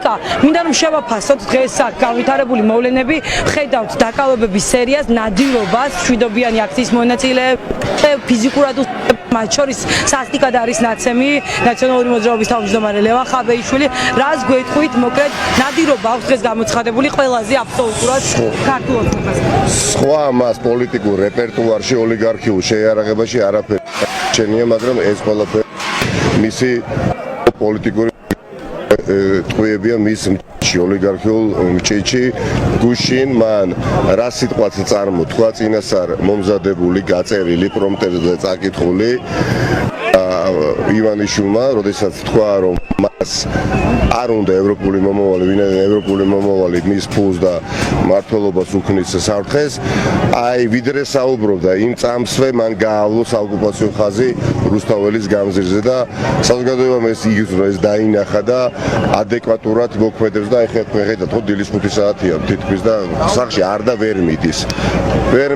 პოლიტიკა, მინდა რომ შევაფასოთ დღეს აქ განვითარებული მოვლენები, ხედავთ დაკავებების სერიას, ნადირობას, მშვიდობიანი აქციის მონაწილეებს, ფიზიკურად მათ შორის სასტიკად არის ნაცემი ნაციონალური მოძრაობის თავმჯდომარე ლევან ხაბეიშვილი, რას გვეთქვით მოკლედ ნადირობა აქვს დღეს გამოცხადებული ყველაზე აბსოლუტურად ქართულ ოცნებას. სხვა მას პოლიტიკურ რეპერტუარში ოლიგარქიულ შეიარაღებაში არაფერი შენია, მაგრამ ეს ყველაფერი მისი პოლიტიკური ტყვიებია მის ოლიგარქიულ მჭიჭი გუშინ მან რა სიტყვაც წარმოთქვა წინასწარ მომზადებული გაწერილი პრომპტერზე წაკითხული ივანიშვილმა, როდესაც თქვა რომ მას არ უნდა ევროპული მომავალი, ვინაიდან ევროპული მომავალი მის ფულს და მმართველობას უქმნის საფრთხეს, აი ვიდრე საუბრობდა იმ წამსვე მან გაავლო საოკუპაციო ხაზი რუსთაველის გამზირზე და საზოგადოებამ ეს იგრძნო, ეს დაინახა და ადეკვატურად მოქმედებს და ეხლა ხედავთ ხო დილის 5 საათია თითქმის და სახში არ და ვერ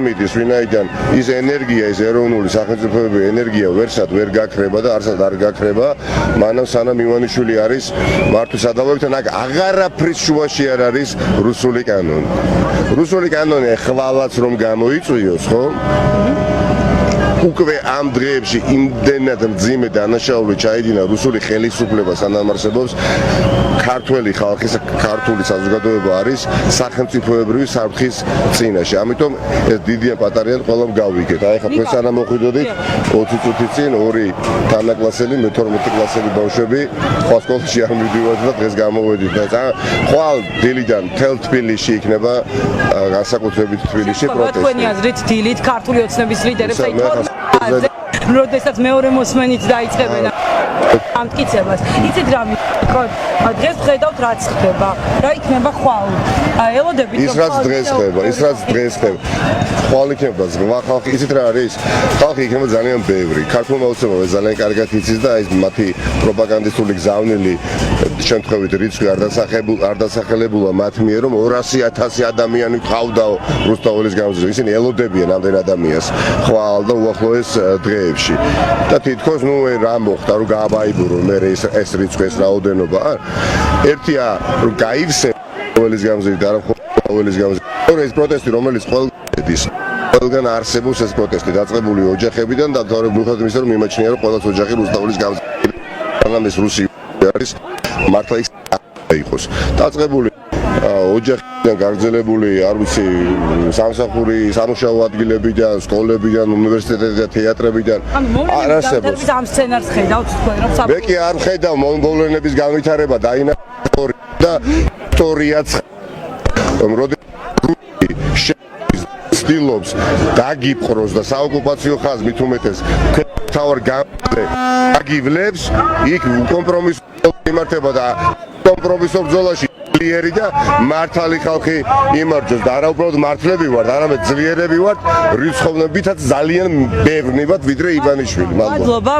მიდის, ვინაიდან ის ენერგია, ის ეროვნული სახელმწიფოებრივი ენერგია ვერსად ვერ გაქრება და არსად არ გაქრება, მანამ სანამ ივანიშვილი არის მართვის ადავებთან, აქ აღარაფრის შუაში არ არის რუსული კანონი. რუსული კანონი ხვალაც რომ გამოიწვიოს, ხო? უკვე ამ დღეებში იმდენად მძიმე დანაშაული ჩაიდინა რუსული ხელისუფლებას ანამარსებობს, ქართველი ხალხის, ქართული საზოგადოება არის სახელმწიფოებრივი საფრთხის წინაშე. ამიტომ ეს დიდია პატარიან ყველამ გავიგეთ. აი ხა თქვენ სანამ მოხვიდოდით 20 წუთი წინ ორი თანაკლასელი, მე-12 კლასელი ბავშვები სხვა სკოლაში არ მივდივართ და დღეს გამოვედით და ხვალ დილიდან მთელ თბილისში იქნება განსაკუთრებით თბილისში პროტესტი. თქვენი აზრით დილით ქართული ოცნების ლიდერებს როდესაც მეორე მოსმენით დაიწყებენ ამტკიცებას. იცით რა მიყოთ? დღეს ხედავთ რაც ხდება. რა იქნება ხვალ? ელოდებით ის რაც დღეს ხდება, ხვალ იქნება ზღვა ხალხი, იცით რა არის? ხალხი იქნება ძალიან ბევრი. ქართულმა ოცნებამ ძალიან კარგად იცის და ეს მათი პროპაგანდისტული გზავნილი შემთხვევით რიცხვი არ დასახელებულა მათ მიერ, რომ 200,000 ადამიანი ყავდაო რუსთაველის გამზირზე. ისინი ელოდებიან ამდენ ადამიანს ხვალ და უახლოეს დღეებში. და თითქოს რა მოხდა, რომ გააბაიბურო მე ეს რიცხვი, ეს რაოდენობა. ერთია რომ გაივსე რუსთაველის გამზირი და არა რუსთაველის გამზირი. ეს პროტესტი, რომელიც ყველგან არსებობს, ეს პროტესტი დაწყებული ოჯახებიდან და დამთავრებული იმის რომ მიმაჩნია რომ ყველას ოჯახი რუსთაველის გამზირი. სანამ ეს რუსი არის მართლა ის იყოს. დაწყებული ოჯახიდან გაგრძელებული, არ ვიცი, სამსახური, სამუშაო ადგილებიდან, სკოლებიდან, უნივერსიტეტებიდან, თეატრებიდან არ არსებობს. ამ სცენარს ხედავთ თქვენ რომ მე კი არ ხედავ მონღოლენების განვითარება დაინახა და ისტორიაც ცდილობს დაგიპყროს და საოკუპაციო ხაზს მით უმეტეს თავარ გამზე აგივლებს, იქ კომპრომისს იმართება და კომპრომისო ბრძოლაში ძლიერი და მართალი ხალხი იმარჯვებს და არა უბრალოდ მართლები ვართ, არამედ ძლიერები ვართ, რიცხოვნებითაც ძალიან ბევრნი ვართ ვიდრე ივანიშვილი. მადლობა.